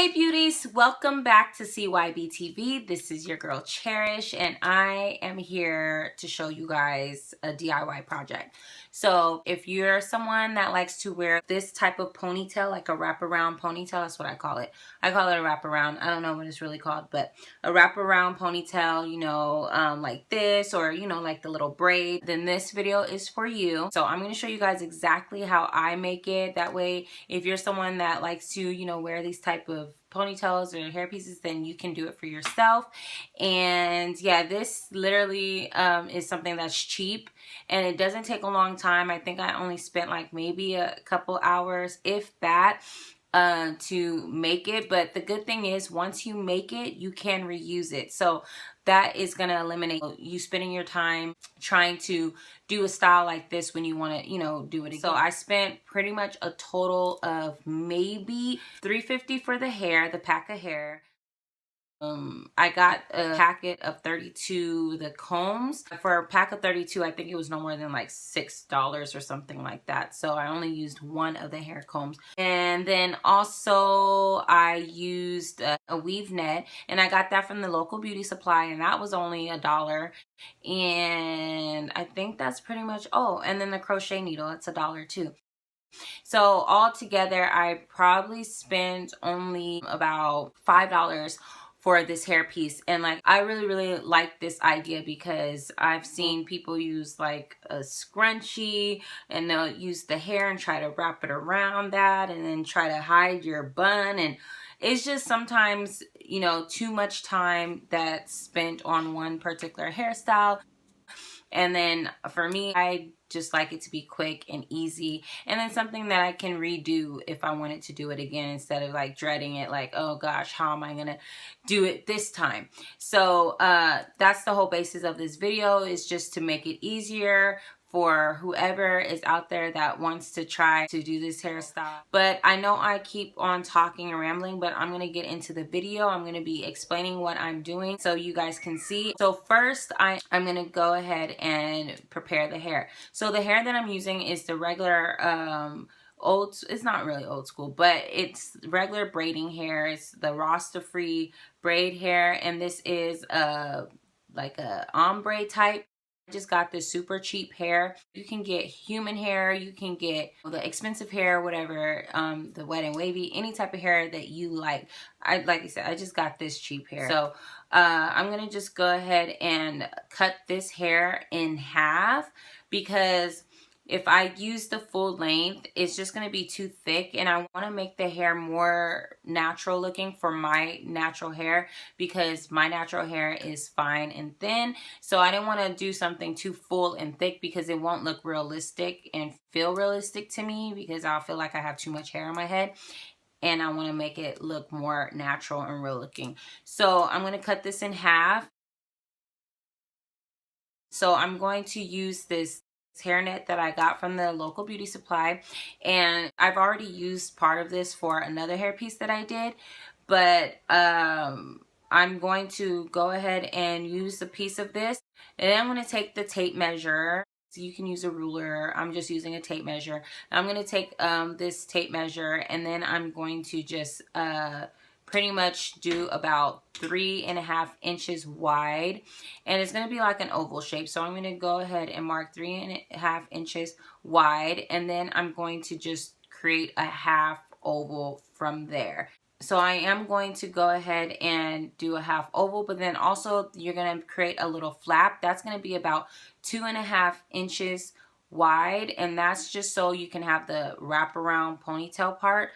Hey beauties, welcome back to CYBTV. This is your girl Cherish and I am here to show you guys a DIY project. So if you're someone that likes to wear this type of ponytail, like a wraparound ponytail, that's what I call it. I call it a wraparound. I don't know what it's really called, but a wraparound ponytail, you know, like this, or you know, like the little braid, then this video is for you. So I'm going to show you guys exactly how I make it. That way, if you're someone that likes to, you know, wear these type of ponytails or hair pieces, then you can do it for yourself. And yeah, this literally is something that's cheap and it doesn't take a long time. I think I only spent like maybe a couple hours, if that, to make it. But the good thing is once you make it, you can reuse it. So that is going to eliminate you spending your time trying to do a style like this when you want to, you know, do it again. So I spent pretty much a total of maybe $3.50 for the hair, the pack of hair. I got a packet of 32 the combs. For a pack of 32, I think it was no more than like $6 or something like that. So I only used one of the hair combs. And then also I used a weave net, and I got that from the local beauty supply, and that was only $1. And I think that's pretty much, oh, and then the crochet needle, it's $1 too. So all together, I probably spent only about $5 for this hair piece. And like, I really like this idea because I've seen people use like a scrunchie and they'll use the hair and try to wrap it around that and then try to hide your bun. And it's just sometimes, you know, too much time that's spent on one particular hairstyle. And then for me, I just like it to be quick and easy, and then something that I can redo if I wanted to do it again, instead of like dreading it, like, oh gosh, how am I gonna do it this time? So that's the whole basis of this video, is just to make it easier for whoever is out there that wants to try to do this hairstyle. But I know I keep on talking and rambling, but I'm going to get into the video. I'm going to be explaining what I'm doing so you guys can see. So first, I'm going to go ahead and prepare the hair. So the hair that I'm using is the regular it's not really old school, but it's regular braiding hair. It's the Rasta free braid hair, and this is like a ombre type. Just got this super cheap hair. You can get human hair, you can get the expensive hair, whatever, the wet and wavy, any type of hair that you like. Like I said, I just got this cheap hair. So I'm gonna just go ahead and cut this hair in half, because if I use the full length, it's just going to be too thick, and I want to make the hair more natural looking for my natural hair, because my natural hair is fine and thin. So I didn't want to do something too full and thick, because it won't look realistic and feel realistic to me, because I'll feel like I have too much hair on my head. And I want to make it look more natural and real looking. So I'm going to cut this in half. So I'm going to use this hairnet that I got from the local beauty supply, and I've already used part of this for another hair piece that I did, but I'm going to go ahead and use a piece of this, and then I'm going to take the tape measure. So you can use a ruler. I'm just using a tape measure. I'm going to take this tape measure, and then I'm going to just pretty much do about 3.5 inches wide, and it's going to be like an oval shape. So I'm going to go ahead and mark 3.5 inches wide, and then I'm going to just create a half oval from there. So I am going to go ahead and do a half oval, but then also you're going to create a little flap. That's going to be about 2.5 inches wide, and that's just so you can have the wraparound ponytail part.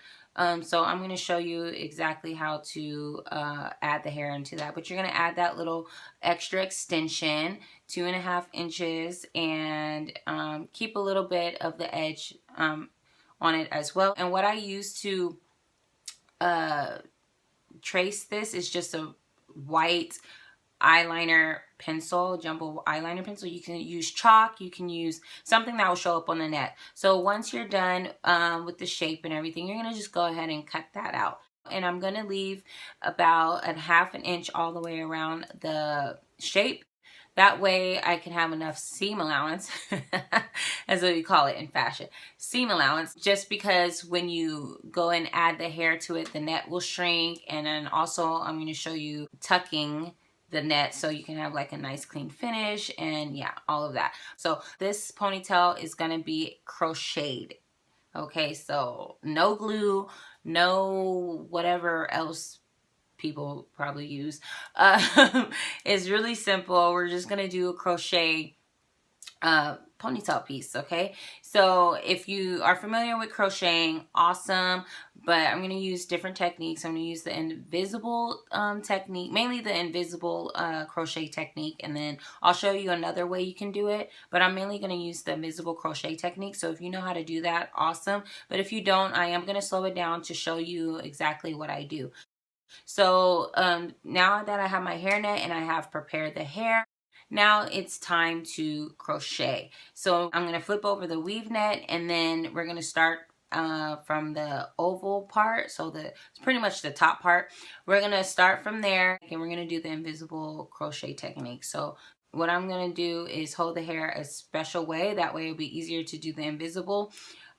So I'm going to show you exactly how to add the hair into that. But you're going to add that little extra extension, 2.5 inches, and keep a little bit of the edge on it as well. And what I use to trace this is just a white eyeliner pencil, jumbo eyeliner pencil. You can use chalk, you can use something that will show up on the net. So once you're done with the shape and everything, you're going to just go ahead and cut that out. And I'm going to leave about 1/2 inch all the way around the shape. That way I can have enough seam allowance, that's what we call it in fashion, seam allowance, just because when you go and add the hair to it, the net will shrink. And then also I'm going to show you tucking the net so you can have like a nice clean finish, and yeah, all of that. So this ponytail is going to be crocheted. Okay, so no glue, no whatever else people probably use. It's really simple. We're just gonna do a crochet ponytail piece. Okay, so if you are familiar with crocheting, awesome, but I'm going to use different techniques. I'm going to use the invisible technique, mainly the invisible crochet technique, and then I'll show you another way you can do it, but I'm mainly going to use the invisible crochet technique. So if you know how to do that, awesome, but if you don't, I am going to slow it down to show you exactly what I do. So now that I have my hairnet and I have prepared the hair, now it's time to crochet. So I'm going to flip over the weave net, and then we're going to start from the oval part. So it's pretty much the top part. We're going to start from there, and we're going to do the invisible crochet technique. So what I'm going to do is hold the hair a special way. That way it'll be easier to do the invisible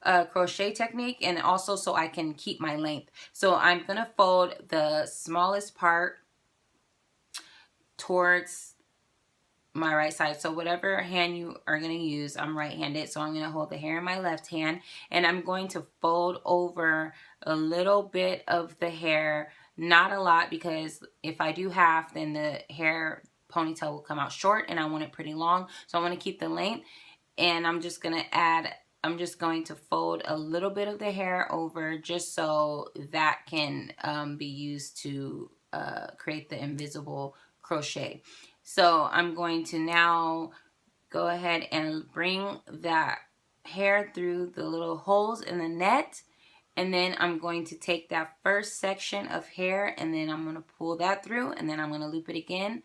crochet technique, and also so I can keep my length. So I'm going to fold the smallest part towards my right side. So whatever hand you are going to use, I'm right-handed, so I'm going to hold the hair in my left hand, and I'm going to fold over a little bit of the hair, not a lot, because if I do half, then the hair ponytail will come out short and I want it pretty long. So I want to keep the length, and I'm just going to fold a little bit of the hair over, just so that can be used to create the invisible crochet. So I'm going to now go ahead and bring that hair through the little holes in the net, and then I'm going to take that first section of hair, and then I'm going to pull that through, and then I'm going to loop it again.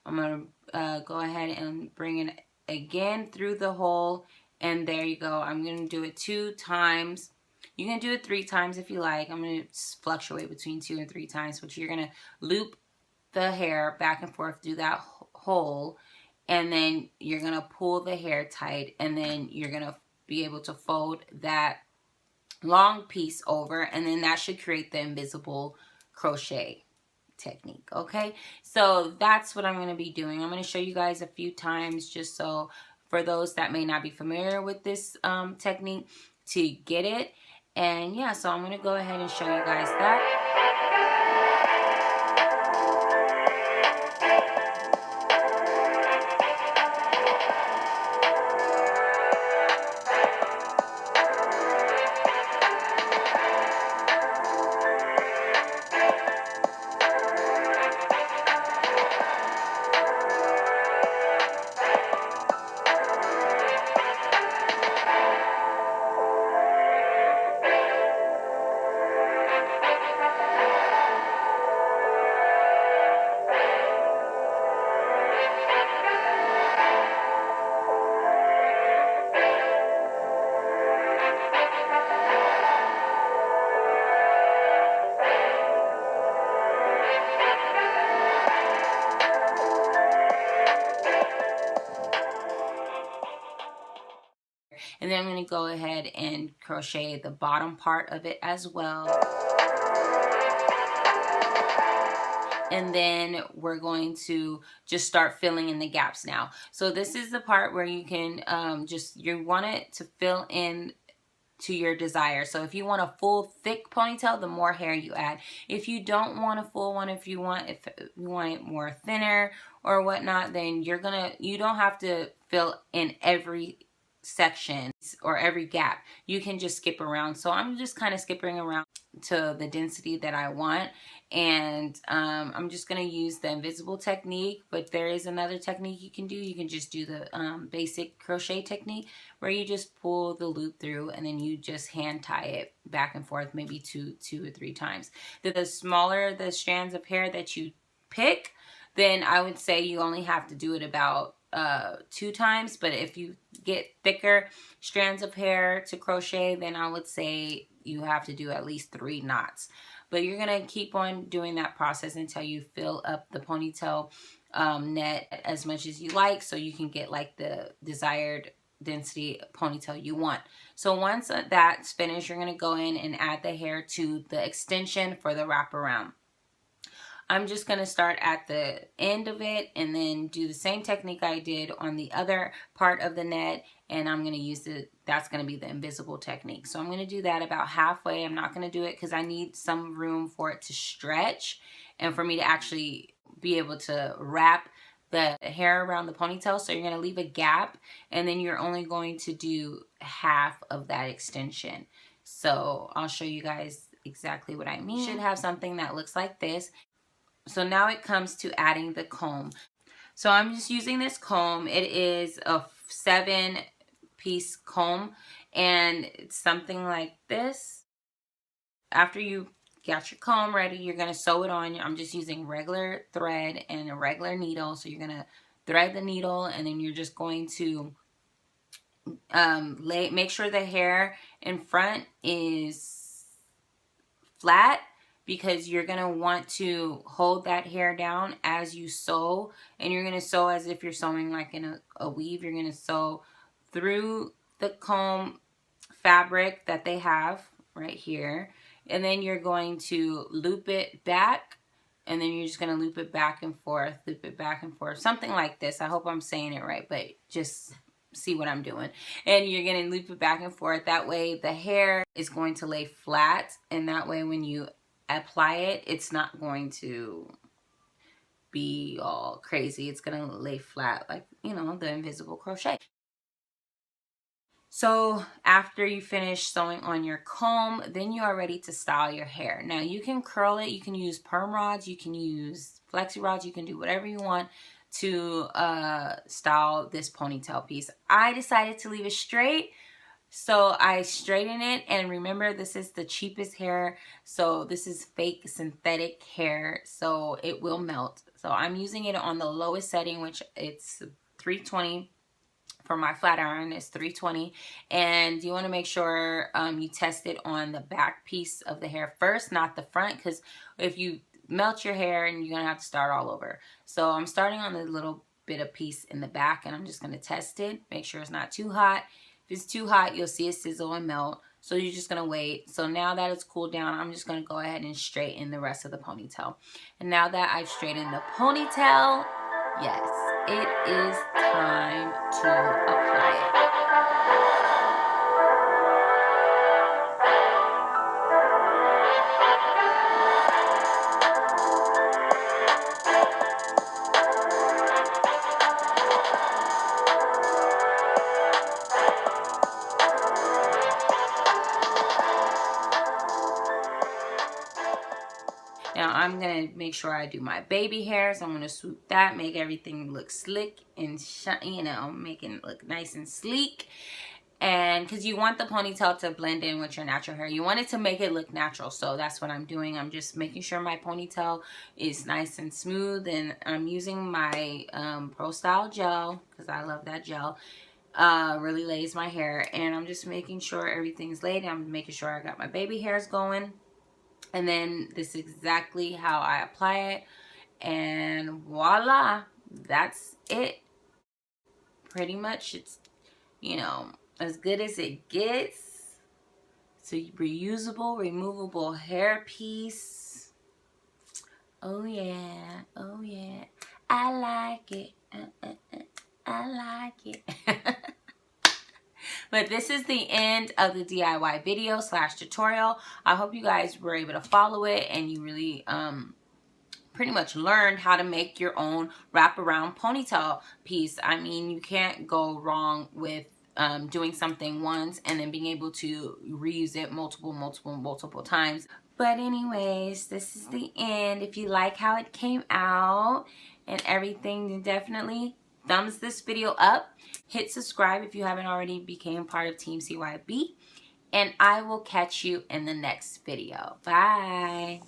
I'm going to go ahead and bring it again through the hole, and there you go. I'm going to do it 2 times. You can do it 3 times if you like. I'm going to fluctuate between 2 and 3 times, but you're going to loop the hair back and forth through that hole, and then you're going to pull the hair tight, and then you're going to be able to fold that long piece over, and then that should create the invisible crochet technique. Okay, so that's what I'm going to be doing. I'm going to show you guys a few times, just so for those that may not be familiar with this technique to get it. And yeah, so I'm going to go ahead and show you guys that. And then I'm going to go ahead and crochet the bottom part of it as well. And then we're going to just start filling in the gaps now. So this is the part where you can you want it to fill in to your desire. So if you want a full thick ponytail, the more hair you add. If you don't want a full one, if you want it more thinner or whatnot, then you don't have to fill in every section or every gap. You can just skip around. So I'm just kind of skipping around to the density that I want, and I'm just going to use the invisible technique, but there is another technique you can do. You can just do the basic crochet technique where you just pull the loop through and then you just hand tie it back and forth, maybe two or 3 times. The smaller the strands of hair that you pick, then I would say you only have to do it about 2 times. But if you get thicker strands of hair to crochet, then I would say you have to do at least 3 knots. But you're gonna keep on doing that process until you fill up the ponytail net as much as you like, so you can get like the desired density ponytail you want. So once that's finished, you're going to go in and add the hair to the extension for the wraparound. I'm just going to start at the end of it and then do the same technique I did on the other part of the net, and I'm going to use that's going to be the invisible technique. So I'm going to do that about halfway. I'm not going to do it because I need some room for it to stretch and for me to actually be able to wrap the hair around the ponytail. So you're going to leave a gap, and then you're only going to do half of that extension. So I'll show you guys exactly what I mean. You should have something that looks like this. So now it comes to adding the comb. So I'm just using this comb. It is a 7-piece comb, and it's something like this. After you got your comb ready, you're going to sew it on. I'm just using regular thread and a regular needle. So you're going to thread the needle, and then you're just going to make sure the hair in front is flat, because you're going to want to hold that hair down as you sew, and you're going to sew as if you're sewing like in a weave. You're going to sew through the comb fabric that they have right here, and then you're going to loop it back, and then you're just going to loop it back and forth, loop it back and forth, something like this. I hope I'm saying it right, but just see what I'm doing. And you're going to loop it back and forth. That way the hair is going to lay flat, and that way when you apply it, it's not going to be all crazy. It's going to lay flat like, you know, the invisible crochet. So after you finish sewing on your comb, then you are ready to style your hair. Now you can curl it, you can use perm rods, you can use flexi rods, you can do whatever you want to style this ponytail piece. I decided to leave it straight. So I straighten it, and remember, this is the cheapest hair, so this is fake synthetic hair, so it will melt. So I'm using it on the lowest setting, which it's 320. For my flat iron, it's 320, and you want to make sure you test it on the back piece of the hair first, not the front, because if you melt your hair, and you're gonna have to start all over. So I'm starting on the little bit of piece in the back, and I'm just going to test it, make sure it's not too hot. If it's too hot, you'll see it sizzle and melt. So you're just going to wait. So now that it's cooled down, I'm just going to go ahead and straighten the rest of the ponytail. And now that I've straightened the ponytail, yes, it is time to apply it. Now I'm going to make sure I do my baby hairs. I'm going to swoop that, make everything look slick and you know, making it look nice and sleek. And because you want the ponytail to blend in with your natural hair. You want it to make it look natural. So that's what I'm doing. I'm just making sure my ponytail is nice and smooth. And I'm using my Pro Style gel, because I love that gel. Really lays my hair. And I'm just making sure everything's laid. I'm making sure I got my baby hairs going. And then this is exactly how I apply it. And voila, that's it. Pretty much it's, you know, as good as it gets. It's a reusable, removable hair piece. Oh yeah, oh yeah. I like it. I like it. But this is the end of the DIY video / tutorial. I hope you guys were able to follow it, and you really pretty much learned how to make your own wraparound ponytail piece. I mean, you can't go wrong with doing something once and then being able to reuse it multiple times. But anyways, this is the end. If you like how it came out and everything, then definitely thumbs this video up. Hit subscribe if you haven't already became part of Team CYB. And I will catch you in the next video. Bye.